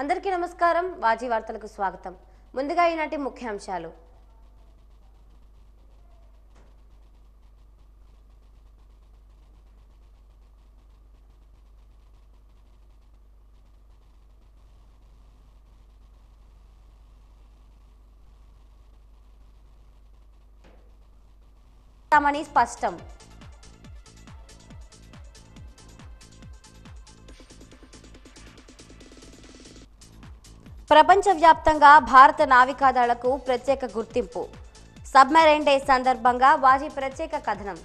అందరికీ నమస్కారం. వాజీ వార్తలకు స్వాగతం. ముందుగా ఈనాటి ముఖ్యాంశాలు. తమని స్పష్టం. ప్రపంచవ్యాప్తంగా భారత నావికాదళకు ప్రత్యేక గుర్తింపు. సబ్మెరైన్ డే సందర్భంగా వాజీ ప్రత్యేక కథనం.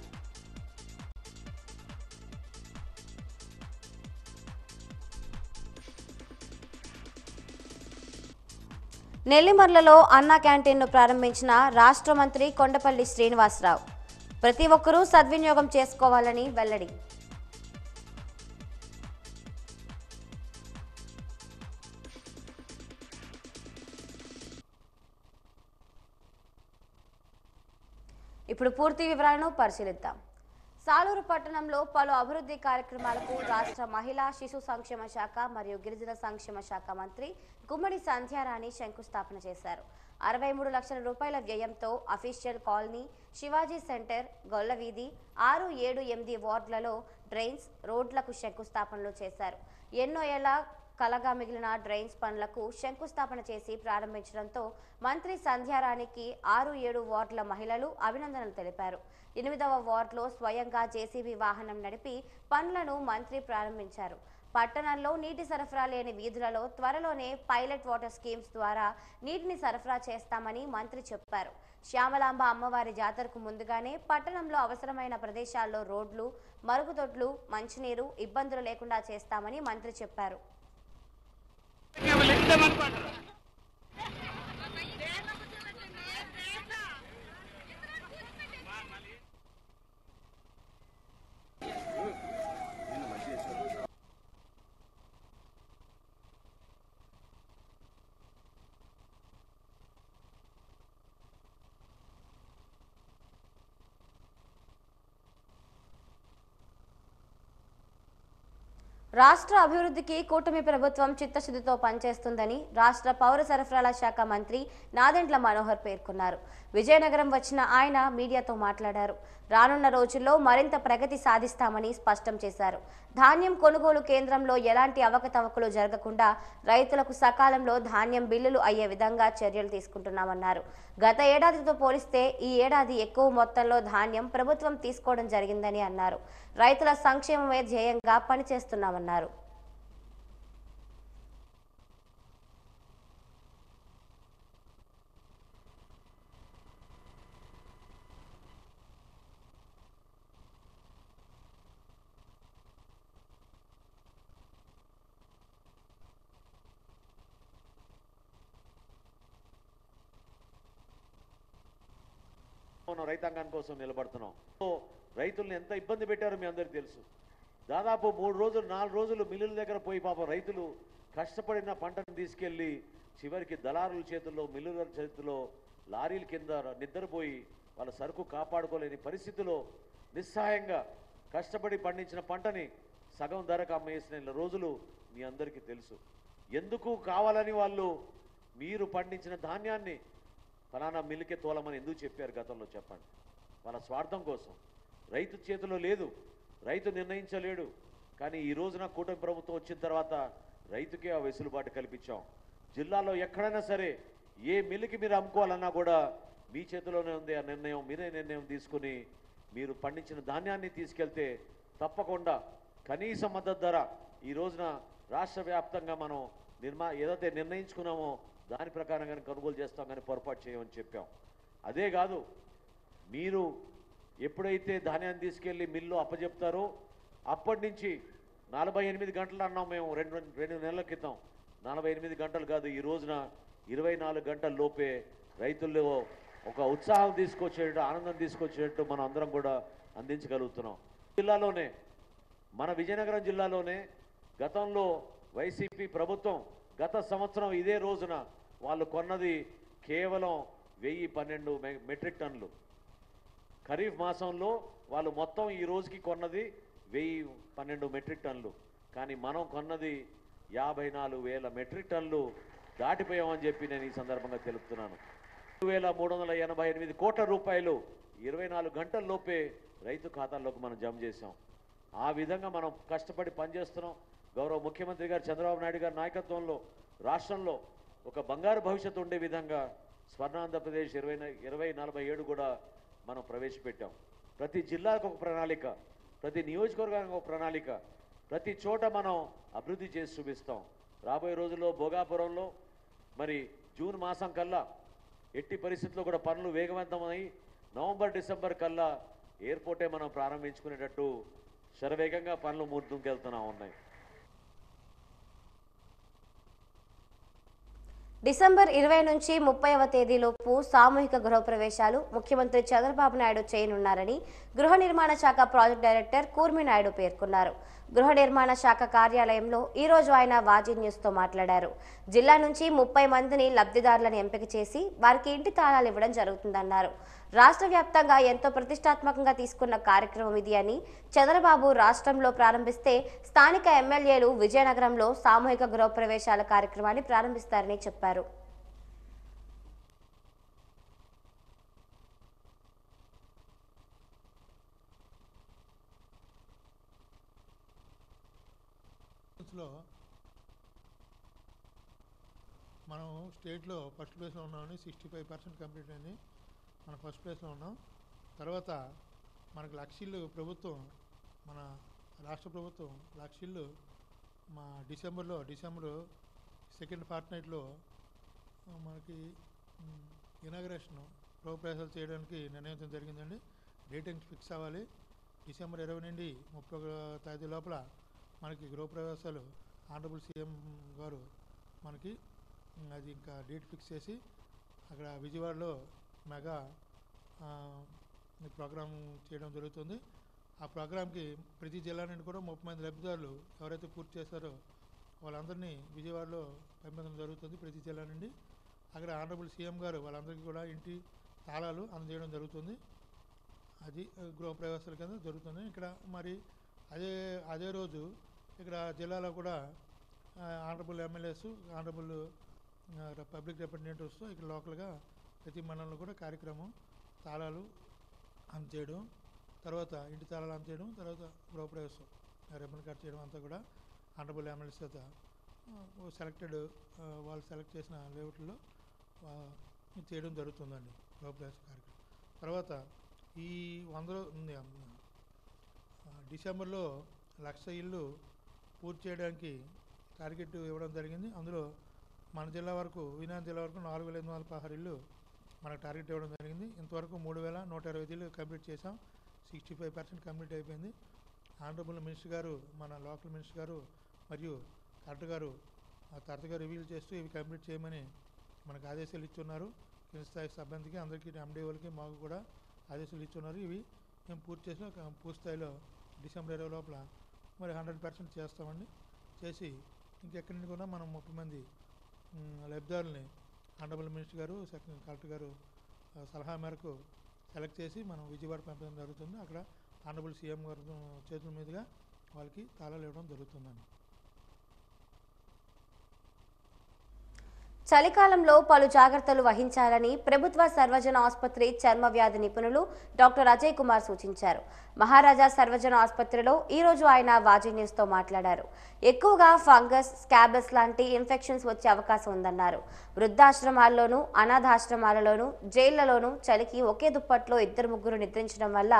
నెల్లిమర్లలో అన్నా క్యాంటీన్ను ప్రారంభించిన రాష్ట్ర మంత్రి కొండపల్లి శ్రీనివాసరావు. ప్రతి ఒక్కరూ సద్వినియోగం చేసుకోవాలని వెల్లడి. ఇప్పుడు పూర్తి వివరాలను పరిశీలిద్దాం. సాలూరు పట్టణంలో పలు అభివృద్ధి కార్యక్రమాలకు రాష్ట్ర మహిళా శిశు సంక్షేమ శాఖ మరియు గిరిజన సంక్షేమ శాఖ మంత్రి గుమ్మడి సంధ్యారాణి శంకుస్థాపన చేశారు. 63 లక్షల రూపాయల వ్యయంతో official colony, Shivaji centre, Gollaveedhi, 6, 7, 8 వార్డులలో డ్రైన్స్, రోడ్లకు శంకుస్థాపనలు చేశారు. ఎన్నో ఏళ్ల కలగా మిగిలిన డ్రైన్స్ పనులకు శంకుస్థాపన చేసి ప్రారంభించడంతో మంత్రి సంధ్యారాణికి 6, 7 వార్డుల మహిళలు అభినందనలు తెలిపారు. 8వ వార్డులో స్వయంగా జేసీబీ వాహనం నడిపి పనులను మంత్రి ప్రారంభించారు. పట్టణంలో నీటి సరఫరా లేని వీధులలో త్వరలోనే పైలట్ వాటర్ స్కీమ్స్ ద్వారా నీటిని సరఫరా చేస్తామని మంత్రి చెప్పారు. శ్యామలాంబ అమ్మవారి జాతరకు ముందుగానే పట్టణంలో అవసరమైన ప్రదేశాల్లో రోడ్లు, మరుగుదొడ్లు, మంచినీరు ఇబ్బందులు లేకుండా చేస్తామని మంత్రి చెప్పారు. రాష్ట్ర అభివృద్ధికి కూటమి ప్రభుత్వం చిత్తశుద్ధితో పనిచేస్తుందని రాష్ట్ర పౌర సరఫరాల శాఖ మంత్రి నాదెండ్ల మనోహర్ పేర్కొన్నారు. విజయనగరం వచ్చిన ఆయన మీడియాతో మాట్లాడారు. రానున్న రోజుల్లో మరింత ప్రగతి సాధిస్తామని స్పష్టం చేశారు. ధాన్యం కొనుగోలు కేంద్రంలో ఎలాంటి అవకతవకలు జరగకుండా రైతులకు సకాలంలో ధాన్యం బిల్లులు అయ్యే విధంగా చర్యలు తీసుకుంటున్నామన్నారు. గత ఏడాదితో పోలిస్తే ఈ ఏడాది ఎక్కువ మొత్తంలో ధాన్యం ప్రభుత్వం తీసుకోవడం జరిగిందని అన్నారు. రైతుల సంక్షేమమే ధ్యేయంగా పనిచేస్తున్నామన్నారు. రైతాంగం కోసం నిలబడుతున్నాం. రైతుల్ని ఎంత ఇబ్బంది పెట్టారో మీ అందరికీ తెలుసు. దాదాపు 3 రోజులు 4 రోజులు మిల్లుల దగ్గర పోయి పాపం రైతులు కష్టపడిన పంటను తీసుకెళ్లి చివరికి దళారుల చేతుల్లో, మిల్లుల చేతుల్లో, లారీల కింద నిద్రపోయి వాళ్ళ సరుకు కాపాడుకోలేని పరిస్థితిలో నిస్సహాయంగా కష్టపడి పండించిన పంటని సగం ధరకు అమ్మేసిన రోజులు మీ అందరికీ తెలుసు. ఎందుకు కావాలని వాళ్ళు మీరు పండించిన ధాన్యాన్ని ఫలానా మిల్లుకే తోలమని ఎందుకు చెప్పారు గతంలో చెప్పండి? వాళ్ళ స్వార్థం కోసం. రైతు చేతిలో లేదు, రైతు నిర్ణయించలేడు. కానీ ఈ రోజున కూటమి ప్రభుత్వం వచ్చిన తర్వాత రైతుకే ఆ వెసులుబాటు కల్పించాం. జిల్లాలో ఎక్కడైనా సరే ఏ మిల్లుకి మీరు అమ్ముకోవాలన్నా కూడా మీ చేతిలోనే ఉంది ఆ నిర్ణయం. మీరే నిర్ణయం తీసుకుని మీరు పండించిన ధాన్యాన్ని తీసుకెళ్తే తప్పకుండా కనీస మద్దతు ధర ఈ రోజున రాష్ట్ర వ్యాప్తంగా మనం ఏదైతే నిర్ణయించుకున్నామో దాని ప్రకారంగానే కొనుగోలు చేస్తాం, కానీ పొరపాటు చేయమని చెప్పాం. అదే కాదు, మీరు ఎప్పుడైతే ధాన్యాన్ని తీసుకెళ్ళి మిల్లు అప్పచెప్తారో అప్పటి నుంచి 48 గంటలు అన్నాం మేము రెండు నెలల క్రితం. 48 గంటలు కాదు, ఈ రోజున 24 గంటల లోపే రైతుల్లో ఒక ఉత్సాహం తీసుకొచ్చేటట్టు, ఆనందం తీసుకొచ్చేటట్టు మనం అందరం కూడా అందించగలుగుతున్నాం. జిల్లాలోనే, మన విజయనగరం జిల్లాలోనే గతంలో వైసీపీ ప్రభుత్వం గత సంవత్సరం ఇదే రోజున వాళ్ళు కొన్నది కేవలం 1012 మెట్రిక్ టన్నులు. ఖరీఫ్ మాసంలో వాళ్ళు మొత్తం ఈ రోజుకి కొన్నది 1012 మెట్రిక్ టన్నులు. కానీ మనం కొన్నది 54,000 మెట్రిక్ టన్నులు దాటిపోయామని చెప్పి నేను ఈ సందర్భంగా తెలుపుతున్నాను. 2,388 కోట్ల రూపాయలు 24 గంటల లోపే రైతు ఖాతాల్లోకి మనం జమ చేశాం. ఆ విధంగా మనం కష్టపడి పనిచేస్తున్నాం. గౌరవ ముఖ్యమంత్రి గారు చంద్రబాబు నాయుడు గారి నాయకత్వంలో రాష్ట్రంలో ఒక బంగారు భవిష్యత్తు ఉండే విధంగా స్వర్ణాంధ్రప్రదేశ్ 2047 కూడా మనం ప్రవేశపెట్టాం. ప్రతి జిల్లాకు ఒక ప్రణాళిక, ప్రతి నియోజకవర్గానికి ఒక ప్రణాళిక, ప్రతి చోట మనం అభివృద్ధి చేసి చూపిస్తాం. రాబోయే రోజుల్లో భోగాపురంలో మరి జూన్ మాసం కల్లా ఎట్టి పరిస్థితుల్లో కూడా పనులు వేగవంతమై నవంబర్ డిసెంబర్ కల్లా ఎయిర్పోర్టే మనం ప్రారంభించుకునేటట్టు శరవేగంగా పనులు ముందుకెళ్తూనే ఉన్నాయి. డిసెంబర్ 20 నుంచి 30వ తేదీలోపు సామూహిక గృహప్రవేశాలు ముఖ్యమంత్రి చంద్రబాబు నాయుడు చేయనున్నారని గృహ నిర్మాణ శాఖ ప్రాజెక్ట్ డైరెక్టర్ కూర్మి నాయుడు పేర్కొన్నారు. గృహ నిర్మాణ శాఖ కార్యాలయంలో ఈరోజు ఆయన వాజీ న్యూస్తో మాట్లాడారు. జిల్లా నుంచి 30 మందిని లబ్ధిదారులను ఎంపిక చేసి వారికి ఇంటి తాళాలు ఇవ్వడం జరుగుతుందన్నారు. రాష్ట్ర వ్యాప్తంగా ఎంతో ప్రతిష్టాత్మకంగా తీసుకున్న కార్యక్రమం ఇది అని, చంద్రబాబు రాష్ట్రంలో ప్రారంభిస్తే స్థానిక ఎమ్మెల్యేలు విజయనగరంలో సామూహిక గృహప్రవేశాల కార్యక్రమాన్ని ప్రారంభిస్తారని చెప్పారు. మనం స్టేట్లో ఫస్ట్ ప్లేస్లో ఉన్నామని 65% కంప్లీట్ అయింది. మనం ఫస్ట్ ప్లేస్లో ఉన్నాం. తర్వాత మనకు లక్షలు ప్రభుత్వం, మన రాష్ట్ర ప్రభుత్వం లక్షలు మా డిసెంబర్ సెకండ్ ఫార్ట్నైట్లో మనకి ఇనాగరేషన్ గృహప్రవేశాలు చేయడానికి నిర్ణయించడం జరిగిందండి. డేటింగ్ ఫిక్స్ అవ్వాలి. డిసెంబర్ 20 నుండి 31 తేదీ లోపల మనకి గృహప్రవేశాలు ఆనరబుల్ సీఎం గారు మనకి అది ఇంకా డేట్ ఫిక్స్ చేసి అక్కడ విజయవాడలో మెగా ప్రోగ్రాం చేయడం జరుగుతుంది. ఆ ప్రోగ్రాంకి ప్రతి జిల్లా నుండి కూడా 30 మంది లబ్ధిదారులు ఎవరైతే పూర్తి చేస్తారో వాళ్ళందరినీ విజయవాడలో పంపించడం జరుగుతుంది. ప్రతి జిల్లా నుండి అక్కడ ఆనరబుల్ సీఎం గారు వాళ్ళందరికీ కూడా ఇంటి తాళాలు అందజేయడం జరుగుతుంది. అది గృహప్రవేశాల కింద జరుగుతుంది. ఇక్కడ మరి అదే రోజు ఇక్కడ జిల్లాలో కూడా honourable MLAs, honourable public representatives ఇక్కడ లోకల్గా ప్రతి మండలంలో కూడా కార్యక్రమం తాళాలు అందజేయడం, తర్వాత ఇంటి తాళాలు అందజేయడం, తర్వాత గృహప్రవేశం రిబ్బన్ కట్ చేయడం అంతా కూడా ఆనరబుల్ ఎమ్మెల్యేస్ చేత సెలెక్టెడ్ వాళ్ళు సెలెక్ట్ చేసిన లేఅవుట్లో చేయడం జరుగుతుందండి గృహప్రవేశ కార్యక్రమం. తర్వాత ఈ 100 డిసెంబర్లో 1,00,000 ఇళ్ళు పూర్తి చేయడానికి టార్గెట్ ఇవ్వడం జరిగింది. అందులో మన జిల్లా వరకు, విజయనగరం జిల్లా వరకు 4,516 ఇళ్ళు మనకు టార్గెట్ ఇవ్వడం జరిగింది. ఇంతవరకు 3,125 ఇళ్ళు కంప్లీట్ చేసాం. 65% కంప్లీట్ అయిపోయింది. ఆనరబుల్ మినిస్టర్ గారు, మన లోకల్ మినిస్టర్ గారు మరియు కలెక్టర్ గారు తరచుగా రివ్యూలు చేస్తూ ఇవి కంప్లీట్ చేయమని మనకు ఆదేశాలు ఇచ్చున్నారు. కింద స్థాయి సిబ్బందికి అందరికీ, ఎండిఓలకి మాకు కూడా ఆదేశాలు ఇచ్చున్నారు. ఇవి మేము పూర్తి చేసిన పూర్తి స్థాయిలో డిసెంబర్ 20 లోపల మరి 100% చేస్తామండి. చేసి ఇంకెక్కడి నుండి కూడా మనం 30 మంది లబ్ధిదారులని ఆనరబుల్ మినిస్టర్ గారు, సెకండ్ కలెక్టర్ గారు సలహా మేరకు సెలెక్ట్ చేసి మనం విజయవాడ పంపడం జరుగుతుంది. అక్కడ ఆనరబుల్ సీఎం గారు చేతుల మీదుగా వాళ్ళకి తాళాలు ఇవ్వడం జరుగుతుందండి. చలికాలంలో పలు జాగ్రత్తలు వహించాలని ప్రభుత్వ సర్వజన ఆసుపత్రి చర్మ వ్యాధి నిపుణులు డాక్టర్ అజయ్ కుమార్ సూచించారు. మహారాజా సర్వజన ఆసుపత్రిలో ఈరోజు ఆయన వాజీ న్యూస్తో మాట్లాడారు. ఎక్కువగా ఫంగస్, స్కాబస్ లాంటి ఇన్ఫెక్షన్స్ వచ్చే అవకాశం ఉందన్నారు. వృద్ధాశ్రమాల్లోనూ, అనాథాశ్రమాలలోనూ, జైళ్లలోనూ చలికి ఒకే దుప్పట్లో 2-3 నిద్రించడం వల్ల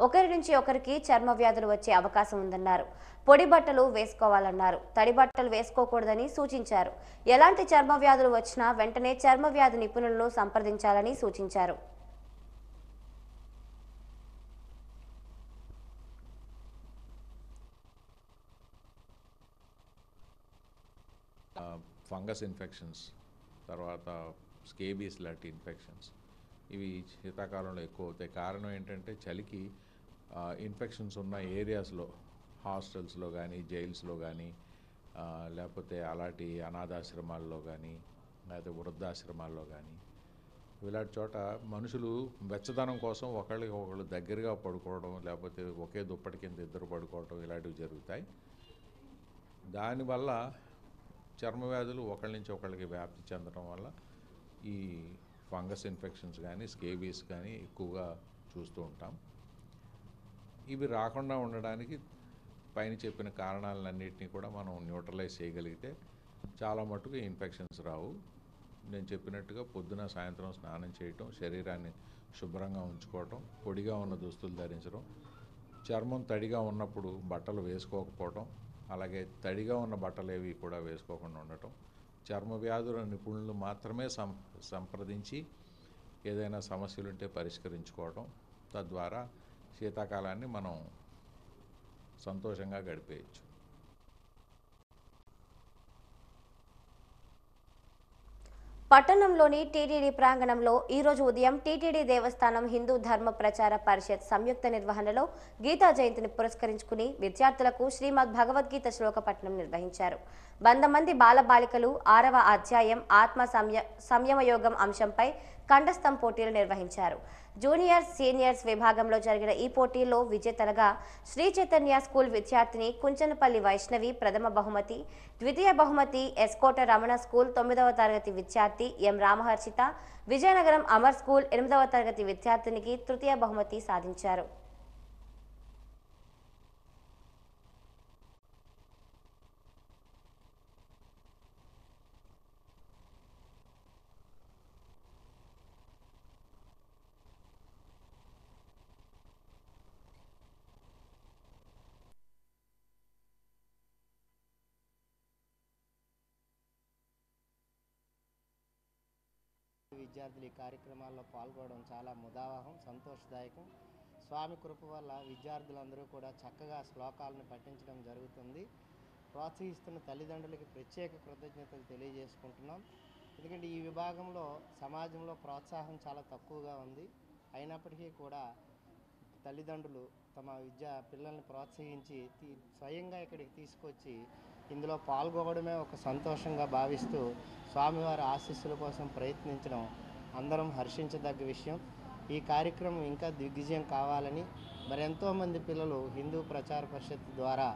ఒకరి నుంచి ఒకరికి చర్మ వ్యాధులు వచ్చే అవకాశం ఉందన్నారు. పొడి బట్టలు వేసుకోవాలన్నారు. తడి బట్టలు వేసుకోకూడదని సూచించారు. ఎలాంటి చర్మ వ్యాధులు వచ్చినా వెంటనే చర్మ వ్యాధి నిపుణులను సంప్రదించాలని సూచించారు. ఫంగస్ ఇన్ఫెక్షన్స్, తర్వాత స్కేబీస్ లాంటి ఇన్ఫెక్షన్స్ ఇవి శీతాకాలంలో ఎక్కువ అవుతాయి. కారణం ఏంటంటే చలికి ఇన్ఫెక్షన్స్ ఉన్న ఏరియాస్లో, హాస్టల్స్లో కానీ, జైల్స్లో కానీ, లేకపోతే అలాంటి అనాథాశ్రమాల్లో కానీ, లేకపోతే వృద్ధాశ్రమాల్లో కానీ, ఇలాంటి చోట మనుషులు వెచ్చదనం కోసం ఒకళ్ళకి ఒకళ్ళు దగ్గరగా పడుకోవడం, లేకపోతే ఒకే దుప్పటి కింద ఇద్దరు పడుకోవడం ఇలాంటివి జరుగుతాయి. దానివల్ల చర్మ వ్యాధులు ఒకళ్ళ నుంచి ఒకళ్ళకి వ్యాప్తి చెందడం వల్ల ఈ ఫంగస్ ఇన్ఫెక్షన్స్ కానీ, స్కేబీస్ కానీ ఎక్కువగా చూస్తూ ఉంటాం. ఇవి రాకుండా ఉండడానికి పైన చెప్పిన కారణాలన్నింటినీ కూడా మనం న్యూట్రలైజ్ చేయగలిగితే చాలా మటుకు ఇన్ఫెక్షన్స్ రావు. నేను చెప్పినట్టుగా పొద్దున సాయంత్రం స్నానం చేయటం, శరీరాన్ని శుభ్రంగా ఉంచుకోవటం, పొడిగా ఉన్న దుస్తులు ధరించడం, చర్మం తడిగా ఉన్నప్పుడు బట్టలు వేసుకోకపోవటం, అలాగే తడిగా ఉన్న బట్టలు ఏవి కూడా వేసుకోకుండా ఉండటం, చర్మ వ్యాధుల నిపుణులు మాత్రమే సంప్రదించి ఏదైనా సమస్యలు ఉంటే పరిష్కరించుకోవటం, తద్వారా శీతాకాలాన్ని మనం సంతోషంగా గడిపేయచ్చు. పట్టణంలోని టీటీడీ ప్రాంగణంలో ఈరోజు ఉదయం టీటీడీ దేవస్థానం హిందూ ధర్మ ప్రచార పరిషత్ సంయుక్త నిర్వహణలో గీతా జయంతిని పురస్కరించుకుని విద్యార్థులకు శ్రీమద్ భగవద్గీత శ్లోక పఠనం నిర్వహించారు. 100 మంది బాలబాలికలు 6వ అధ్యాయం ఆత్మ సంయమయోగం అంశంపై కంఠస్థం పోటీలు నిర్వహించారు. జూనియర్స్, సీనియర్స్ విభాగంలో జరిగిన ఈ పోటీల్లో విజేతలుగా శ్రీ చైతన్య స్కూల్ విద్యార్థిని కుంచనపల్లి వైష్ణవి ప్రథమ బహుమతి, ద్వితీయ బహుమతి ఎస్కోట రమణ స్కూల్ 9వ తరగతి విద్యార్థి ఎం రామహర్షిత, విజయనగరం అమర్ స్కూల్ 8వ తరగతి విద్యార్థినికి తృతీయ బహుమతి సాధించారు. విద్యార్థులు ఈ కార్యక్రమాల్లో పాల్గొనడం చాలా ముదావహం, సంతోషదాయకం. స్వామి కృప వల్ల విద్యార్థులందరూ కూడా చక్కగా శ్లోకాలను పఠించడం జరుగుతుంది. ప్రోత్సహిస్తున్న తల్లిదండ్రులకి ప్రత్యేక కృతజ్ఞతలు తెలియజేసుకుంటున్నాం. ఎందుకంటే ఈ విభాగంలో సమాజంలో ప్రోత్సాహం చాలా తక్కువగా ఉంది. అయినప్పటికీ కూడా తల్లిదండ్రులు తమ పిల్లల్ని ప్రోత్సహించి స్వయంగా ఇక్కడికి తీసుకొచ్చి ఇందులో పాల్గొనడమే ఒక సంతోషంగా భావిస్తూ స్వామివారి ఆశీస్సుల కోసం ప్రయత్నించడం అందరం హర్షించదగ్గ విషయం. ఈ కార్యక్రమం ఇంకా దిగ్విజయం కావాలని మరెంతోమంది పిల్లలు హిందూ ప్రచార పరిషత్ ద్వారా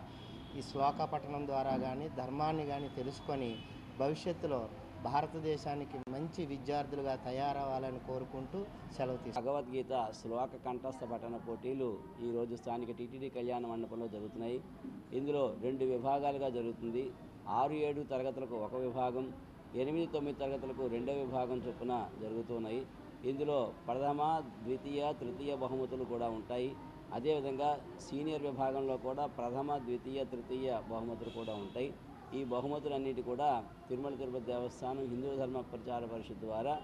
ఈ శ్లోక పఠనం ద్వారా కానీ ధర్మాన్ని కానీ తెలుసుకొని భవిష్యత్తులో భారతదేశానికి మంచి విద్యార్థులుగా తయారవ్వాలని కోరుకుంటూ సెలవు తీసుకుంటాం. భగవద్గీత శ్లోక కంఠస్థ పఠన పోటీలు ఈరోజు స్థానిక టీటీడీ కళ్యాణ మండపంలో జరుగుతున్నాయి. ఇందులో 2 విభాగాలుగా జరుగుతుంది. 6-7 తరగతులకు ఒక విభాగం, 8-9 తరగతులకు 2వ విభాగం చొప్పున జరుగుతున్నాయి. ఇందులో ప్రథమ, ద్వితీయ, తృతీయ బహుమతులు కూడా ఉంటాయి. అదేవిధంగా సీనియర్ విభాగంలో కూడా ప్రథమ, ద్వితీయ, తృతీయ బహుమతులు కూడా ఉంటాయి. ఈ బహుమతులన్నిటి కూడా తిరుమల తిరుపతి దేవస్థానం హిందూ ధర్మ ప్రచార పరిషత్ ద్వారా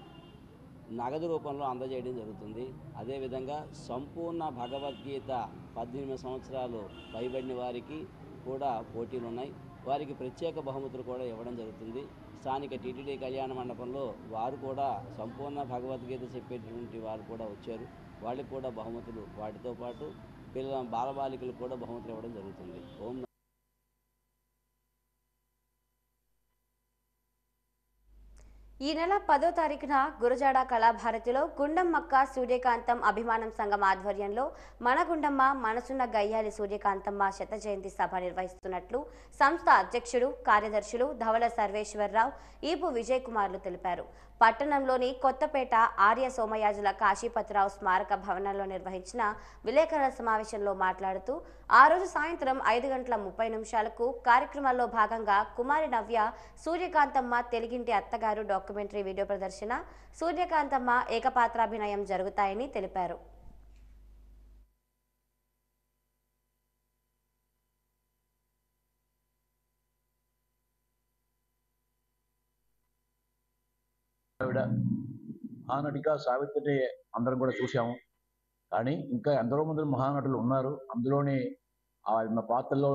నగదు రూపంలో అందజేయడం జరుగుతుంది. అదేవిధంగా సంపూర్ణ భగవద్గీత 18 సంవత్సరాలు పైబడిన వారికి కూడా పోటీలు ఉన్నాయి. వారికి ప్రత్యేక బహుమతులు కూడా ఇవ్వడం జరుగుతుంది. స్థానిక టీటీడీ కళ్యాణ మండపంలో వారు కూడా సంపూర్ణ భగవద్గీత చెప్పేటటువంటి వారు కూడా వచ్చారు. వాళ్ళకి కూడా బహుమతులు, వాటితో పాటు బాలబాలికలకు కూడా బహుమతులు ఇవ్వడం జరుగుతుంది. ఓం. ఈ నెల 10వ తారీఖున గురజాడ కళాభారతిలో గుండమ్మక్క సూర్యకాంతం అభిమానం సంఘం ఆధ్వర్యంలో మన గుండమ్మ మనసున్న గయ్యాలి సూర్యకాంతమ్మ శత జయంతి సభ నిర్వహిస్తున్నట్లు సంస్థ అధ్యక్షుడు, కార్యదర్శులు ధవల సర్వేశ్వరరావు, ఈపు విజయ్ కుమార్లు తెలిపారు. పట్టణంలోని కొత్తపేట ఆర్య సోమయాజుల కాశీపతిరావు స్మారక భవనంలో నిర్వహించిన విలేకరుల సమావేశంలో మాట్లాడుతూ ఆ రోజు సాయంత్రం 5:30 కార్యక్రమాల్లో భాగంగా కుమారి నవ్య సూర్యకాంతమ్మ తెలుగింటి అత్తగారు డాక్యుమెంటరీ వీడియో ప్రదర్శన, సూర్యకాంతమ్మ ఏకపాత్రాభినయం జరుగుతాయని తెలిపారు. ఆవిడ మహానటిగా సావిత్రి అందరం కూడా చూసాము. కానీ ఇంకా ఎందరో మంది మహానటులు ఉన్నారు. అందులోనే ఆమె పాత్రలో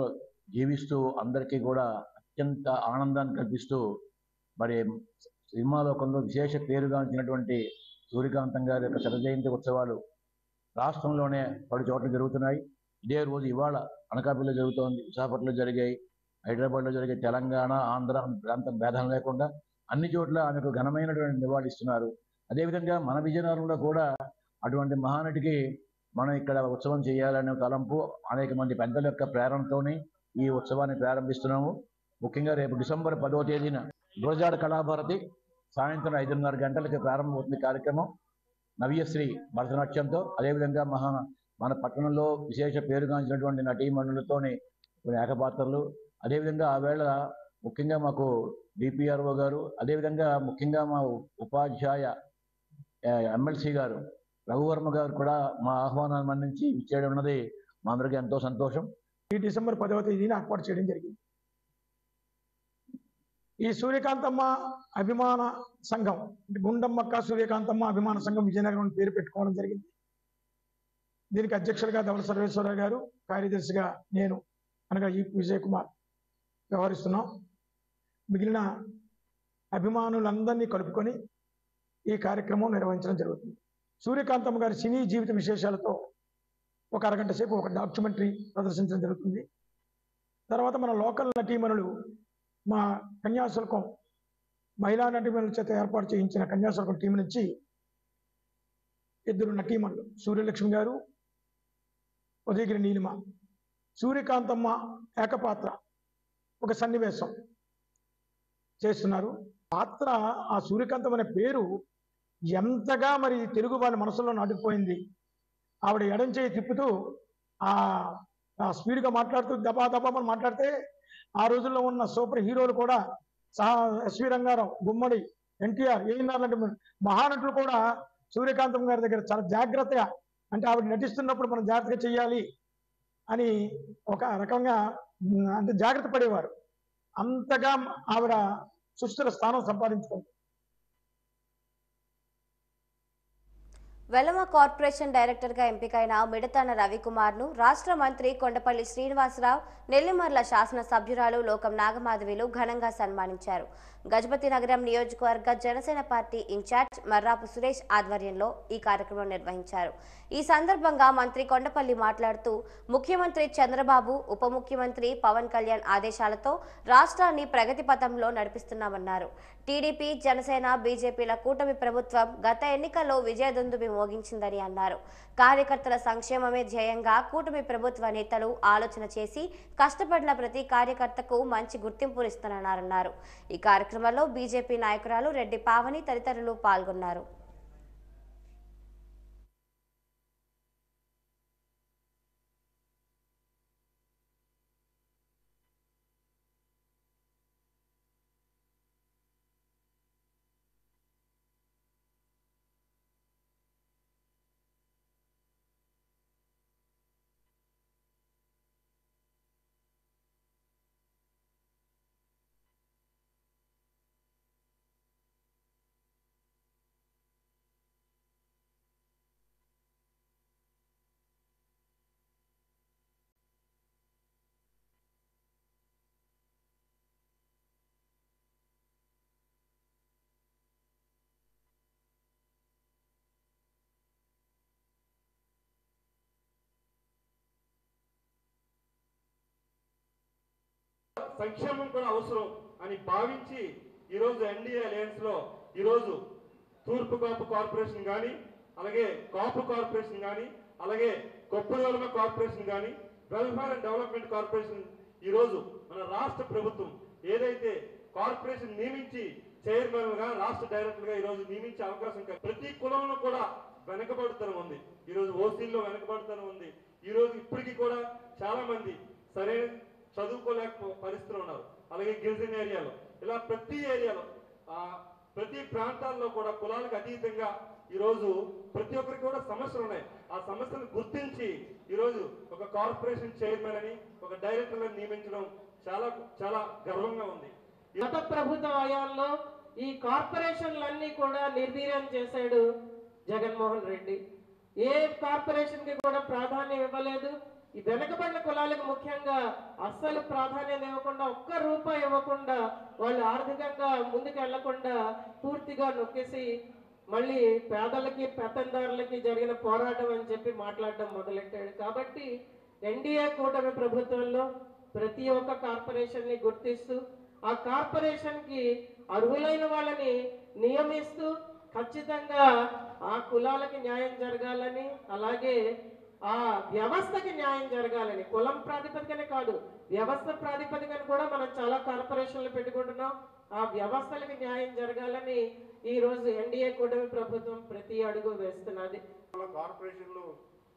జీవిస్తూ అందరికీ కూడా అత్యంత ఆనందాన్ని కల్పిస్తూ మరి సినిమా లోకంలో విశేష పేరుగాంచినటువంటి సూర్యకాంతం గారి యొక్క శతజయంతి ఉత్సవాలు రాష్ట్రంలోనే పలు చోట్ల జరుగుతున్నాయి. ఇదే రోజు ఇవాళ అనకాపల్లిలో జరుగుతోంది, విశాఖపట్నంలో జరిగాయి, హైదరాబాద్లో జరిగే, తెలంగాణ, ఆంధ్ర ప్రాంత భేదం లేకుండా అన్ని చోట్ల ఆమెకు ఘనమైనటువంటి నివాళి ఇస్తున్నారు. అదేవిధంగా మన విజయనగరంలో కూడా అటువంటి మహానటికి మనం ఇక్కడ ఉత్సవం చేయాలనే తలంపు అనేక మంది పెద్దల యొక్క ప్రేరణతోనే ఈ ఉత్సవాన్ని ప్రారంభిస్తున్నాము. ముఖ్యంగా రేపు డిసెంబర్ 10వ తేదీన గురజాడ కళాభారతి సాయంత్రం 5:30 గంటలకి ప్రారంభమవుతుంది కార్యక్రమం నవ్యశ్రీ భరతనాట్యంతో. అదేవిధంగా మన పట్టణంలో విశేష పేరుగాంచినటువంటి నటీమణులతోనే ఏకపాత్రలు. అదేవిధంగా ఆ వేళ ముఖ్యంగా మాకు డిపిఆర్ఓ గారు, అదేవిధంగా ముఖ్యంగా మా ఉపాధ్యాయ ఎమ్మెల్సీ గారు రఘువర్మ గారు కూడా మా ఆహ్వానాన్ని మన్నించి ఇచ్చేయడం ఉన్నది మా అందరికీ ఎంతో సంతోషం. ఈ డిసెంబర్ 10వ తేదీన ఏర్పాటు చేయడం జరిగింది. ఈ సూర్యకాంతమ్మ అభిమాన సంఘం, గుండమ్మక్క సూర్యకాంతమ్మ అభిమాన సంఘం విజయనగరం పేరు పెట్టుకోవడం జరిగింది. దీనికి అధ్యక్షులుగా ధవళ సర్వేశ్వరరావు గారు, కార్యదర్శిగా నేను అనగా ఈ విజయ్ కుమార్ వ్యవహరిస్తున్నాం. మిగిలిన అభిమానులందరినీ కలుపుకొని ఈ కార్యక్రమం నిర్వహించడం జరుగుతుంది. సూర్యకాంతమ్మ గారి సినీ జీవిత విశేషాలతో ఒక అరగంట సేపు ఒక డాక్యుమెంటరీ ప్రదర్శించడం జరుగుతుంది. తర్వాత మన లోకల్ నటీమణులు, మా కన్యాశుల్కం మహిళా నటీమణుల చేత ఏర్పాటు చేయించిన కన్యాశుల్కం టీం నుంచి 2 నటీమణులు, సూర్యలక్ష్మి గారు, ఉదయగిరి నీలిమ, సూర్యకాంతమ్మ ఏకపాత్ర ఒక సన్నివేశం చేస్తున్నారు. పాత్ర ఆ సూర్యకాంతం అనే పేరు ఎంతగా మరి తెలుగు వాళ్ళ మనసులో నాటుకుపోయింది. ఆవిడ ఎడం చేయి తిప్పుతూ ఆ స్పీడ్గా మాట్లాడుతూ దబా మనం మాట్లాడితే ఆ రోజుల్లో ఉన్న సూపర్ హీరోలు కూడా ఎస్వి రంగారావు, గుమ్మడి, ఎన్టీఆర్, ఏఎన్ఆర్ లాంటి మహానటులు కూడా సూర్యకాంతం గారి దగ్గర చాలా జాగ్రత్తగా, అంటే ఆవిడ నటిస్తున్నప్పుడు మనం జాగ్రత్తగా చెయ్యాలి అని ఒక రకంగా అంటే జాగ్రత్త పడేవారు. అంతగా ఆవిడ సుస్థిర స్థానం సంపాదించుకుంది. వెలమ కార్పొరేషన్ డైరెక్టర్గా ఎంపికైన మిడతాన రవికుమార్ను రాష్ట్ర మంత్రి కొండపల్లి శ్రీనివాసరావు, నెల్లిమర్ల శాసనసభ్యురాలు లోకం నాగమాధవిలు ఘనంగా సన్మానించారు. గజపతి నగరం నియోజకవర్గ జనసేన పార్టీ ఇన్ఛార్జ్ మర్రాపు సురేష్ ఆధ్వర్యంలో ఈ కార్యక్రమం నిర్వహించారు. ఈ సందర్భంగా మంత్రి కొండపల్లి మాట్లాడుతూ, ముఖ్యమంత్రి చంద్రబాబు, ఉప ముఖ్యమంత్రి పవన్ కళ్యాణ్ ఆదేశాలతో రాష్ట్రాన్ని ప్రగతి పథంలో నడిపిస్తున్నామన్నారు. టీడీపీ, జనసేన, బీజేపీల కూటమి ప్రభుత్వం గత ఎన్నికల్లో విజయదుందుబి మోగించిందని అన్నారు. కార్యకర్తల సంక్షేమమే ధ్యేయంగా కూటమి ప్రభుత్వ నేతలు ఆలోచన చేసి కష్టపడిన ప్రతి కార్యకర్తకు మంచి గుర్తింపునిస్తున్నారన్నారు. ఈ కార్యక్రమంలో బీజేపీ నాయకురాలు రెడ్డి పావని తదితరులు పాల్గొన్నారు. సంక్షేమం కూడా అవసరం అని భావించి ఈరోజు ఎన్డీఏ అలయన్స్ లో ఈరోజు తూర్పు కాపు కార్పొరేషన్ కానీ, అలాగే కాపు కార్పొరేషన్ కానీ, అలాగే కొప్పలవలమ కార్పొరేషన్ కానీ, వెల్ఫేర్ అండ్ డెవలప్మెంట్ కార్పొరేషన్ ఈరోజు మన రాష్ట్ర ప్రభుత్వం ఏదైతే కార్పొరేషన్ నియమించి చైర్మన్ గా, రాష్ట్ర డైరెక్టర్ గా ఈరోజు నియమించే అవకాశం, ప్రతి కులంలో కూడా వెనకబడుతనం ఉంది. ఈరోజు ఓసీల్లో వెనకబడుతనం ఉంది. ఈరోజు ఇప్పటికీ కూడా చాలా మంది సరైన చదువుకోలేక పరిస్థితులు ఉన్నారు. అలాగే గిరిజన ఏరియాలో, ఇలా ప్రతి ఏరియాలో, ప్రతి ప్రాంతాల్లో కూడా కులాలకు అతీతంగా ఈరోజు ప్రతి ఒక్కరికి కూడా సమస్యలు ఉన్నాయి. ఆ సమస్యను గుర్తించి ఈరోజు ఒక కార్పొరేషన్ చైర్మన్ అని, ఒక డైరెక్టర్లను నియమించడం చాలా చాలా గర్వంగా ఉంది. గత ప్రభుత్వ హయాంలో ఈ కార్పొరేషన్లన్నీ కూడా నిర్వీర్యం చేశాడు జగన్మోహన్ రెడ్డి. ఏ కార్పొరేషన్ కి కూడా ప్రాధాన్యం ఇవ్వలేదు. ఈ వెనుకబడిన కులాలకు ముఖ్యంగా అస్సలు ప్రాధాన్యత ఇవ్వకుండా, ఒక్క రూపాయి ఇవ్వకుండా, వాళ్ళు ఆర్థికంగా ముందుకు వెళ్లకుండా పూర్తిగా నొక్కేసి మళ్ళీ పేదలకి పెత్తందారులకి జరిగిన పోరాటం అని చెప్పి మాట్లాడడం మొదలెట్టాడు. కాబట్టి ఎన్డీఏ కూటమి ప్రభుత్వంలో ప్రతి ఒక్క కార్పొరేషన్ని గుర్తిస్తూ ఆ కార్పొరేషన్కి అర్హులైన వాళ్ళని నియమిస్తూ ఖచ్చితంగా ఆ కులాలకి న్యాయం జరగాలని, అలాగే ఆ వ్యవస్థకి న్యాయం జరగాలని, కులం ప్రాతిపదికనే కాదు వ్యవస్థ ప్రాతిపదికన కూడా మనం చాలా కార్పొరేషన్లు పెట్టుకుంటున్నాం. ఆ వ్యవస్థలకి న్యాయం జరగాలని ఈ రోజు ఎన్డీఏ కూటమి ప్రభుత్వం ప్రతి అడుగు వేస్తున్నది. కార్పొరేషన్లు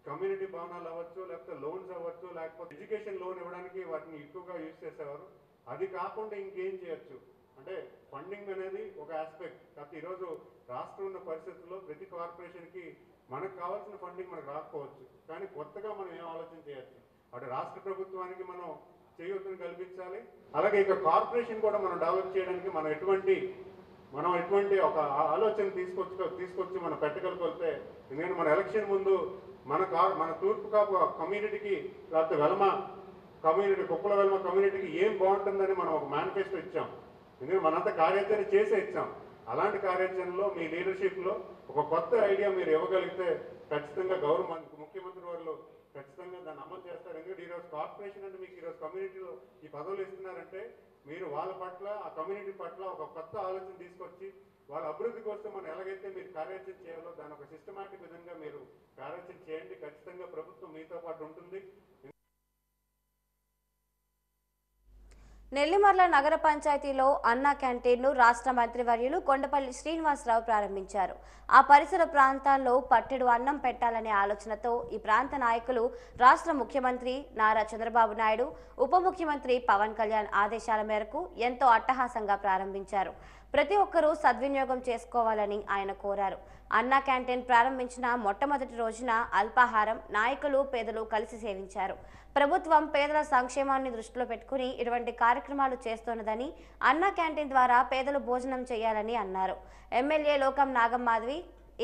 కమ్యూనిటీ భవనాలు అవ్వచ్చు, లేకపోతే లోన్స్ అవ్వచ్చు, లేకపోతే ఎడ్యుకేషన్ లోన్ ఇవ్వడానికి వాటిని ఎక్కువగా యూజ్ చేసేవారు. అది కాకుండా ఇంకేం చేయొచ్చు అంటే ఫండింగ్ అనేది ఒక ఆస్పెక్ట్. కాకపోతే ఈరోజు రాష్ట్రం ఉన్న పరిస్థితుల్లో ప్రతి కార్పొరేషన్కి మనకు కావాల్సిన ఫండింగ్ మనకు రాకపోవచ్చు, కానీ కొత్తగా మనం ఏం ఆలోచన చేయొచ్చు అటు రాష్ట్ర ప్రభుత్వానికి మనం చేయూతను కల్పించాలి. అలాగే ఇక కార్పొరేషన్ కూడా మనం డెవలప్ చేయడానికి మనం ఎటువంటి ఒక ఆలోచన తీసుకొచ్చి మనం పెట్టగలిగితే, ఎందుకంటే మన ఎలక్షన్ ముందు మన తూర్పు కాపు కమ్యూనిటీకి, లేకపోతే వెలమ కమ్యూనిటీ, కుప్పల వెలమ కమ్యూనిటీకి ఏం బాగుంటుందని మనం ఒక మేనిఫెస్టో ఇచ్చాం. ఎందుకంటే మనంతా కార్యాచరణ చేసే ఇచ్చాం. అలాంటి కార్యాచరణలో మీ లీడర్షిప్లో ఒక కొత్త ఐడియా మీరు ఇవ్వగలిగితే ఖచ్చితంగా ముఖ్యమంత్రి వారు ఖచ్చితంగా దాన్ని అమలు చేస్తారు. ఎందుకంటే ఈరోజు కార్పొరేషన్ అంటే మీకు ఈరోజు కమ్యూనిటీలో ఈ పదవులు ఇస్తున్నారంటే మీరు వాళ్ళ పట్ల, ఆ కమ్యూనిటీ పట్ల ఒక కొత్త ఆలోచన తీసుకొచ్చి వాళ్ళ అభివృద్ధి కోసం మనం ఎలాగైతే మీరు కార్యాచరణ చేయాలో దాని ఒక సిస్టమాటిక్ విధంగా మీరు కార్యాచరణ చేయండి. ఖచ్చితంగా ప్రభుత్వం మీతో పాటు ఉంటుంది. నెల్లిమర్ల నగర పంచాయతీలో అన్నా క్యాంటీన్ను రాష్ట్ర మంత్రివర్యులు కొండపల్లి శ్రీనివాసరావు ప్రారంభించారు. ఆ పరిసర ప్రాంతాల్లో పట్టెడు అన్నం పెట్టాలనే ఆలోచనతో ఈ ప్రాంత నాయకులు రాష్ట్ర ముఖ్యమంత్రి నారా చంద్రబాబు నాయుడు, ఉప ముఖ్యమంత్రి పవన్ కళ్యాణ్ ఆదేశాల మేరకు ఎంతో అట్టహాసంగా ప్రారంభించారు. ప్రతి ఒక్కరూ సద్వినియోగం చేసుకోవాలని ఆయన కోరారు. అన్నా క్యాంటీన్ ప్రారంభించిన మొట్టమొదటి రోజున అల్పాహారం నాయకులు, పేదలు కలిసి సేవించారు. ప్రభుత్వం పేదల సంక్షేమాన్ని దృష్టిలో పెట్టుకుని ఇటువంటి కార్యక్రమాలు చేస్తున్నదని, అన్నా క్యాంటీన్ ద్వారా పేదలు భోజనం చేయాలని అన్నారు. ఎమ్మెల్యే లోకం Nagamadhavi,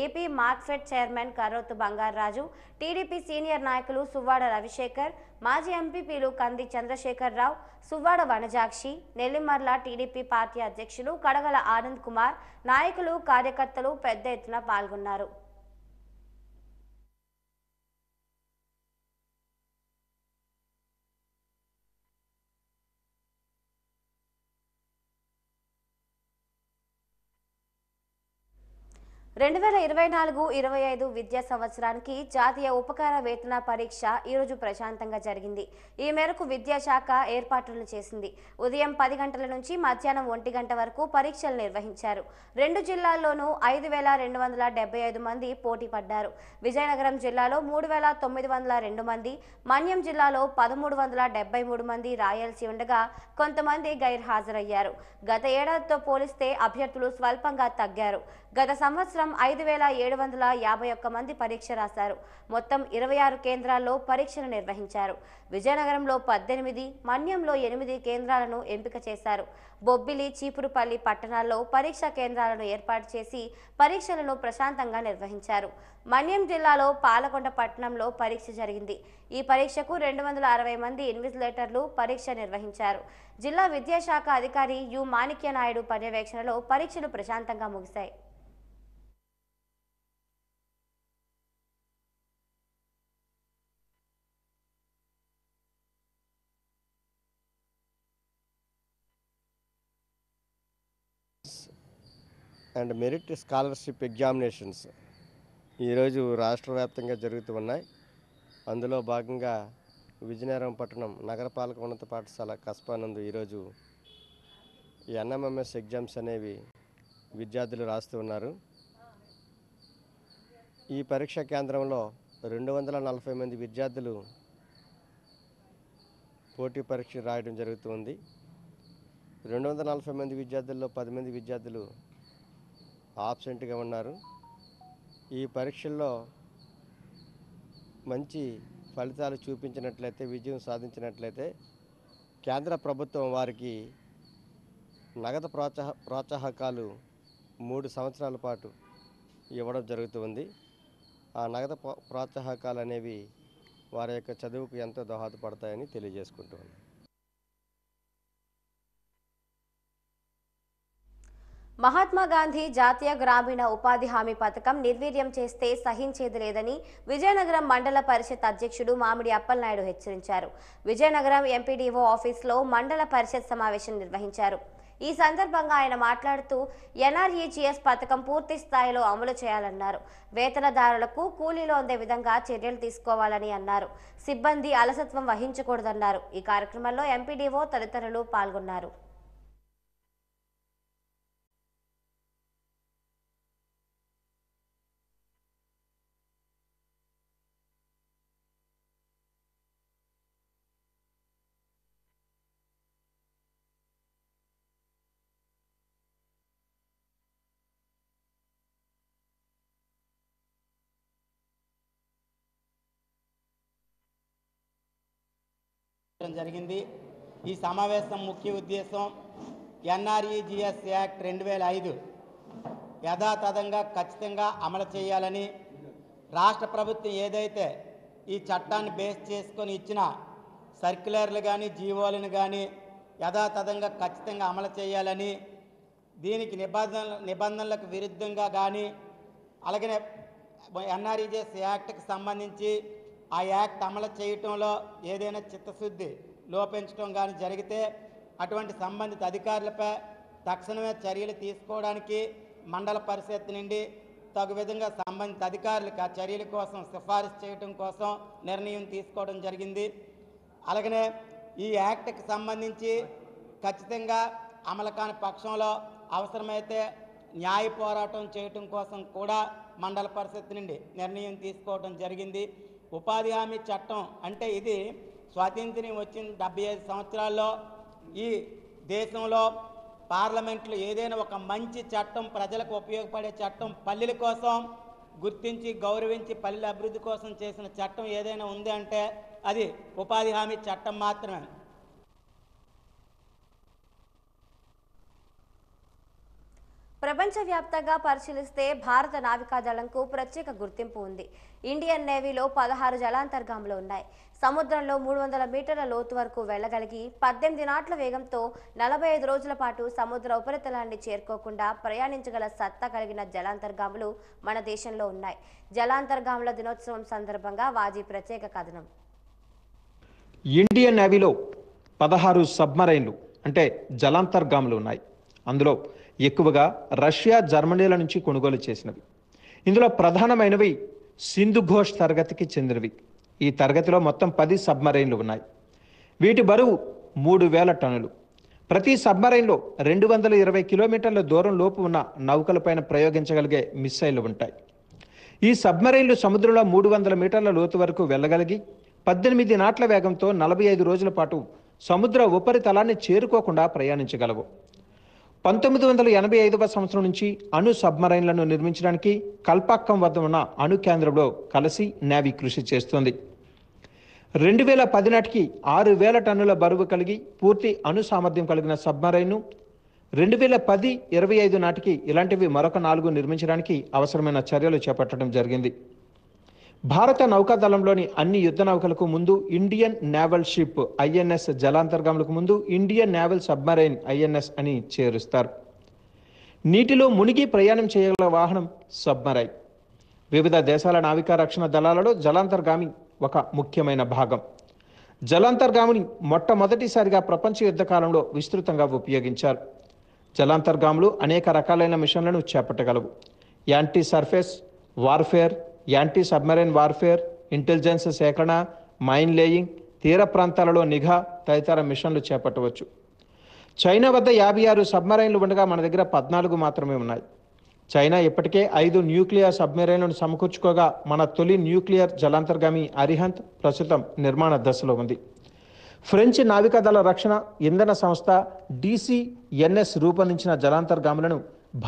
AP Markfed chairman Karrothu Bangararaju, TDP senior నాయకులు సువ్వాడ రవిశేఖర్, మాజీ ఎంపీపీలు కంది చంద్రశేఖర్ రావు, సువ్వాడ వనజాక్షి, నెల్లిమర్ల టీడీపీ పార్టీ అధ్యక్షులు కడగల ఆనంద్ కుమార్, నాయకులు, కార్యకర్తలు పెద్ద ఎత్తున పాల్గొన్నారు. రెండు 2024-25 విద్యా సంవత్సరానికి జాతీయ ఉపకార వేతన పరీక్ష ఈరోజు ప్రశాంతంగా జరిగింది. ఈ మేరకు విద్యాశాఖ ఏర్పాట్లను చేసింది. ఉదయం 10 గంటల నుంచి మధ్యాహ్నం 1 గంట వరకు పరీక్షలు నిర్వహించారు. 2 జిల్లాల్లోనూ 5275 మంది పోటీ పడ్డారు. విజయనగరం జిల్లాలో 3902 మంది, మన్యం జిల్లాలో 1373 మంది రాయాల్సి ఉండగా కొంతమంది గైర్హాజరయ్యారు. గత ఏడాదితో పోలిస్తే అభ్యర్థులు స్వల్పంగా తగ్గారు. గత సంవత్సరం 5751 మంది పరీక్ష రాశారు. మొత్తం 26 కేంద్రాల్లో పరీక్షను నిర్వహించారు. విజయనగరంలో 18, మన్యంలో 8 కేంద్రాలను ఎంపిక చేశారు. బొబ్బిలి, చీపురుపల్లి పట్టణాల్లో పరీక్షా కేంద్రాలను ఏర్పాటు చేసి పరీక్షలను ప్రశాంతంగా నిర్వహించారు. మన్యం జిల్లాలో పాలకొండ పట్టణంలో పరీక్ష జరిగింది. ఈ పరీక్షకు 260 మంది ఇన్విజిలేటర్లు పరీక్ష నిర్వహించారు. జిల్లా విద్యాశాఖ అధికారి యు మాణిక్య నాయుడు పర్యవేక్షణలో పరీక్షలు ప్రశాంతంగా ముగిశాయి. అండ్ మెరిట్ స్కాలర్షిప్ ఎగ్జామినేషన్స్ ఈరోజు రాష్ట్ర వ్యాప్తంగా జరుగుతూ ఉన్నాయి. అందులో భాగంగా విజయనగరం పట్టణం నగరపాలక ఉన్నత పాఠశాల కస్పానందు ఈరోజు ఈ ఎన్ఎంఎంఎస్ ఎగ్జామ్స్ అనేవి విద్యార్థులు రాస్తూ ఉన్నారు. ఈ పరీక్షా కేంద్రంలో 240 మంది విద్యార్థులు పోటీ పరీక్ష రాయడం జరుగుతుంది. 240 మంది విద్యార్థుల్లో 10 మంది విద్యార్థులు ఆబ్సెంట్గా ఉన్నారు. ఈ పరీక్షల్లో మంచి ఫలితాలు చూపించినట్లయితే, విజయం సాధించినట్లయితే కేంద్ర ప్రభుత్వం వారికి నగదు ప్రోత్సాహకాలు 3 సంవత్సరాల పాటు ఇవ్వడం జరుగుతుంది. ఆ నగదు ప్రోత్సాహకాలు అనేవి వారి యొక్క చదువుకు ఎంతో దోహదపడతాయని తెలియజేసుకుంటున్నాను. మహాత్మా గాంధీ జాతీయ గ్రామీణ ఉపాధి హామీ పథకం నిర్వీర్యం చేస్తే సహించేది లేదని విజయనగరం మండల పరిషత్ అధ్యక్షుడు మామిడి అప్పలనాయుడు హెచ్చరించారు. విజయనగరం ఎంపీడీఓ ఆఫీసులో మండల పరిషత్ సమావేశం నిర్వహించారు. ఈ సందర్భంగా ఆయన మాట్లాడుతూ ఎన్ఆర్ఈజీఎస్ పథకం పూర్తి స్థాయిలో అమలు చేయాలన్నారు. వేతనదారులకు కూలీలు అందే విధంగా చర్యలు తీసుకోవాలని అన్నారు. సిబ్బంది అలసత్వం వహించకూడదన్నారు. ఈ కార్యక్రమంలో ఎంపీడీఓ తదితరులు పాల్గొన్నారు. జరిగింది. ఈ సమావేశం ముఖ్య ఉద్దేశం ఎన్ఆర్ఈజీఎస్ యాక్ట్ 2005 యథాతథంగా ఖచ్చితంగా అమలు చేయాలని, రాష్ట్ర ప్రభుత్వం ఏదైతే ఈ చట్టాన్ని బేస్ చేసుకొని ఇచ్చిన సర్క్యులర్లు కానీ జీవోలను కానీ యథాతథంగా ఖచ్చితంగా అమలు చేయాలని, దీనికి నిబంధనలకు విరుద్ధంగా కానీ అలాగే ఎన్ఆర్ఈజీఎస్ యాక్ట్కి సంబంధించి ఆ యాక్ట్ అమలు చేయటంలో ఏదైనా చిత్తశుద్ధి లోపించడం కానీ జరిగితే అటువంటి సంబంధిత అధికారులపై తక్షణమే చర్యలు తీసుకోవడానికి మండల పరిషత్ నుండి తగు విధంగా సంబంధిత అధికారులకు ఆ చర్యల కోసం సిఫారసు చేయడం కోసం నిర్ణయం తీసుకోవడం జరిగింది. అలాగనే ఈ యాక్ట్కి సంబంధించి ఖచ్చితంగా అమలు కాని పక్షంలో అవసరమైతే న్యాయ పోరాటం చేయటం కోసం కూడా మండల పరిషత్ నుండి నిర్ణయం తీసుకోవడం జరిగింది. ఉపాధి హామీ చట్టం అంటే ఇది స్వాతంత్ర్యం వచ్చిన 75 సంవత్సరాల్లో ఈ దేశంలో పార్లమెంట్లో ఏదైనా ఒక మంచి చట్టం, ప్రజలకు ఉపయోగపడే చట్టం, పల్లెల కోసం గుర్తించి గౌరవించి పల్లెల అభివృద్ధి కోసం చేసిన చట్టం ఏదైనా ఉంది అంటే అది ఉపాధి హామీ చట్టం మాత్రమే. ప్రపంచవ్యాప్తంగా పరిశీలిస్తే భారత నావికాదళంకు ప్రత్యేక గుర్తింపు ఉంది. ఇండియన్ నేవీలో 16 జలాంతర్గాములు ఉన్నాయి. సముద్రంలో 300 మీటర్ల లోతు వరకు వెళ్లగలిగి 18 నాట్ల వేగంతో 45 రోజుల పాటు సముద్ర ఉపరితలాన్ని చేరుకోకుండా ప్రయాణించగల సత్తా కలిగిన జలాంతర్గాములు మన దేశంలో ఉన్నాయి. జలాంతర్గాముల దినోత్సవం సందర్భంగా వాజీ ప్రత్యేక కథనం. ఇండియన్ నేవీలో 16 సబ్మరైన్లు అంటే జలాంతర్గాములు ఉన్నాయి. అందులో ఎక్కువగా రష్యా, జర్మనీల నుంచి కొనుగోలు చేసినవి. ఇందులో ప్రధానమైనవి సింధు ఘోష్ తరగతికి చెందినవి. ఈ తరగతిలో మొత్తం 10 సబ్మరైన్లు ఉన్నాయి. వీటి బరువు 3000 టన్నులు. ప్రతి సబ్మరైన్లో 220 కిలోమీటర్ల దూరం లోపు ఉన్న నౌకలపైన ప్రయోగించగలిగే మిస్సైళ్లు ఉంటాయి. ఈ సబ్మరైన్లు సముద్రంలో 300 మీటర్ల లోతు వరకు వెళ్ళగలిగి 18 నాట్ల వేగంతో 45 రోజుల పాటు సముద్ర ఉపరితలాన్ని చేరుకోకుండా ప్రయాణించగలవు. 1985వ సంవత్సరం నుంచి అణు సబ్మరైన్లను నిర్మించడానికి కల్పాక్కం వద్ద ఉన్న అణు కేంద్రంలో కలిసి నేవీ కృషి చేస్తోంది. 2010 నాటికి 6000 టన్నుల బరువు కలిగి పూర్తి అణు సామర్థ్యం కలిగిన సబ్మరైన్ను 2010-25 నాటికి ఇలాంటివి మరొక 4 నిర్మించడానికి అవసరమైన చర్యలు చేపట్టడం జరిగింది. భారత నౌకాదళంలోని అన్ని యుద్ధ నౌకలకు ముందు ఇండియన్ నేవల్ షిప్ ఐఎన్ఎస్, జలాంతర్గాములకు ముందు ఇండియన్ నేవల్ సబ్మరైన్ ఐఎన్ఎస్ అని చేరుస్తారు. నీటిలో మునిగి ప్రయాణం చేయగల వాహనం సబ్మరైన్. వివిధ దేశాల నావికా రక్షణ దళాలలో జలాంతర్గామి ఒక ముఖ్యమైన భాగం. జలాంతర్గామిని మొట్టమొదటిసారిగా ప్రపంచ యుద్ధ కాలంలో విస్తృతంగా ఉపయోగించారు. జలాంతర్గాములు అనేక రకాలైన మిషన్లను చేపట్టగలవు. Anti surface warfare, anti submarine warfare, intelligence సేకరణ, మైన్ లేయింగ్, తీర ప్రాంతాలలో నిఘా తదితర మిషన్లు చేపట్టవచ్చు. చైనా వద్ద 56 సబ్మరైన్లు ఉండగా మన దగ్గర 14 మాత్రమే ఉన్నాయి. చైనా ఇప్పటికే 5 న్యూక్లియర్ సబ్మెరైన్లను సమకూర్చుకోగా మన తొలి న్యూక్లియర్ జలాంతర్గామి అరిహంత్ ప్రస్తుతం నిర్మాణ దశలో ఉంది. ఫ్రెంచ్ నావికాదళ రక్షణ ఇంధన సంస్థ DCNS రూపొందించిన జలాంతర్గాములను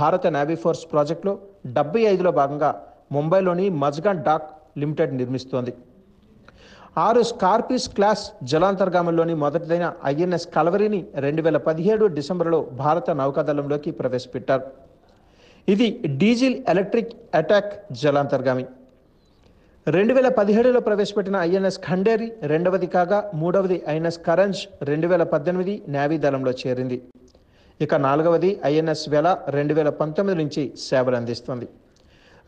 భారత నేవీ ఫోర్స్ ప్రాజెక్టులో 75లో భాగంగా ముంబైలోని మజ్గాన్ డాక్ లిమిటెడ్ నిర్మిస్తోంది. 6 స్కార్పిస్ క్లాస్ జలాంతర్గాముల్లోని మొదటిదైన INS కలవరిని 2017 డిసెంబర్లో భారత నౌకాదళంలోకి ప్రవేశపెట్టారు. ఇది డీజిల్ ఎలక్ట్రిక్ అటాక్ జలాంతర్గామి. 2017లో ప్రవేశపెట్టిన ఐఎన్ఎస్ ఖండేరి రెండవది కాగా మూడవది ఐఎన్ఎస్ కరంజ్ 2018 నేవీ దళంలో చేరింది. ఇక నాలుగవది ఐఎన్ఎస్ వెల 2019 నుంచి సేవలు అందిస్తుంది.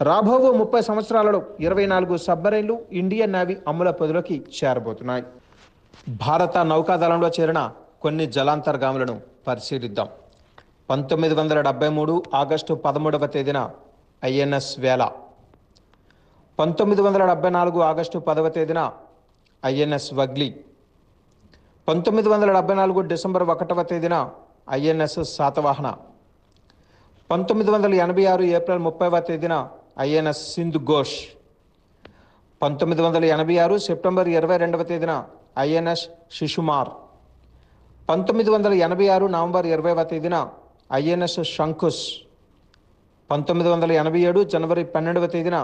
రాబో 30 సంవత్సరాలలో 24 సబ్మరైన్లు ఇండియన్ నేవీ అమ్ముల పొదిలోకి చేరబోతున్నాయి. భారత నౌకాదళంలో చేరిన కొన్ని జలాంతర్గాములను పరిశీలిద్దాం. 1973 ఆగస్టు 13వ తేదీన ఐఎన్ఎస్ వేల, 1974 ఆగస్టు 10వ తేదీన ఐఎన్ఎస్ వగ్లీ, 1974 డిసెంబర్ 1వ తేదీన ఐఎన్ఎస్ శాతవాహన, 1986 ఏప్రిల్ 30వ తేదీన ఐఎన్ఎస్ సింధు ఘోష్, 1986 సెప్టెంబర్ 22వ తేదీన ఐఎన్ఎస్ శిశుమార్, 1986 నవంబర్ 20వ తేదీన ఐఎన్ఎస్ శంకుస్, 1987 జనవరి 12వ తేదీన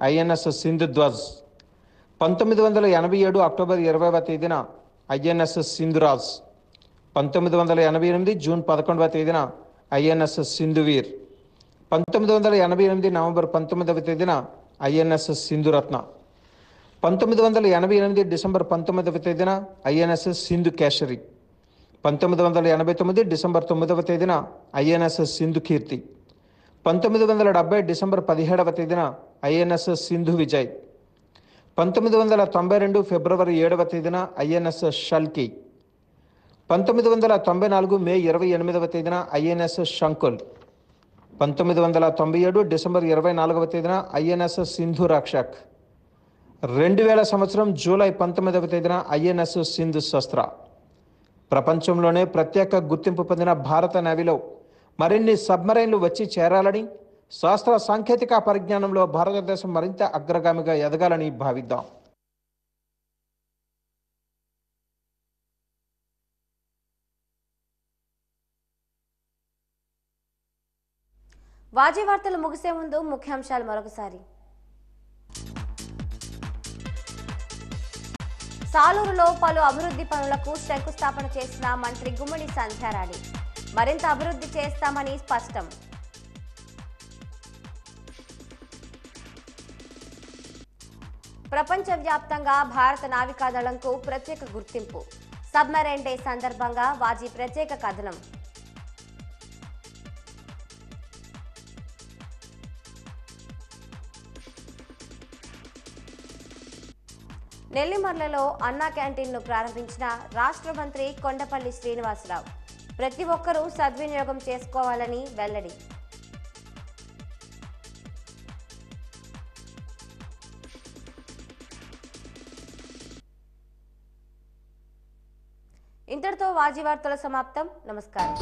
ఐఎన్ఎస్ సింధుధ్వజ్, 1987 అక్టోబర్ 20వ తేదీన ఐఎన్ఎస్ సింధురాజ్, 1988 జూన్ 11వ తేదీన ఐఎన్ఎస్ సింధువీర్, 1988 నవంబర్ 19వ తేదీన ఐఎన్ఎస్ సింధురత్న, 1988 డిసెంబర్ 19వ తేదీన ఐఎన్ఎస్ సింధు కేశరి, 1989 డిసెంబర్ 9వ తేదీన ఐఎన్ఎస్ సింధు కీర్తి, 1970 డిసెంబర్ 17వ తేదీన ఐఎన్ఎస్ సింధు విజయ్, 1992 ఫిబ్రవరి 7వ తేదీన ఐఎన్ఎస్ షల్కి, 1994 మే 28వ తేదీన ఐఎన్ఎస్ శంకుల్, 1997 డిసెంబర్ 24వ తేదీన ఐఎన్ఎస్ సింధు రక్షక్, 2000 సంవత్సరం జూలై 19వ తేదీన ఐఎన్ఎస్ సింధు శస్త్ర. ప్రపంచంలోనే ప్రత్యేక గుర్తింపు పొందిన భారత నేవీలో మరిన్ని సబ్మరైన్లు వచ్చి చేరాలని, శాస్త్ర సాంకేతిక పరిజ్ఞానంలో భారతదేశం మరింత అగ్రగామిగా ఎదగాలని భావిద్దాం. వాజీ వార్తలు ముగిసే ముందు ముఖ్యాంశాలు మరొకసారి. సాలూరులో పలు అభివృద్ధి పనులకు శంకుస్థాపన చేసిన మంత్రి గుమ్మడి సంధ్యారాణి. మరింత అభివృద్ధి చేస్తామని స్పష్టం. ప్రపంచవ్యాప్తంగా భారత నావికాదళంకు ప్రత్యేక గుర్తింపు. సబ్మెరైన్ డే సందర్భంగా వాజీ ప్రత్యేక కథనం. నెల్లిమర్లలో అన్నా క్యాంటీన్ను ప్రారంభించిన రాష్ట్ర మంత్రి కొండపల్లి శ్రీనివాసరావు. ప్రతి ఒక్కరూ సద్వినియోగం చేసుకోవాలని వెల్లడి. ఇంతటితో వాజీ వార్తల సమాప్తం. నమస్కారం.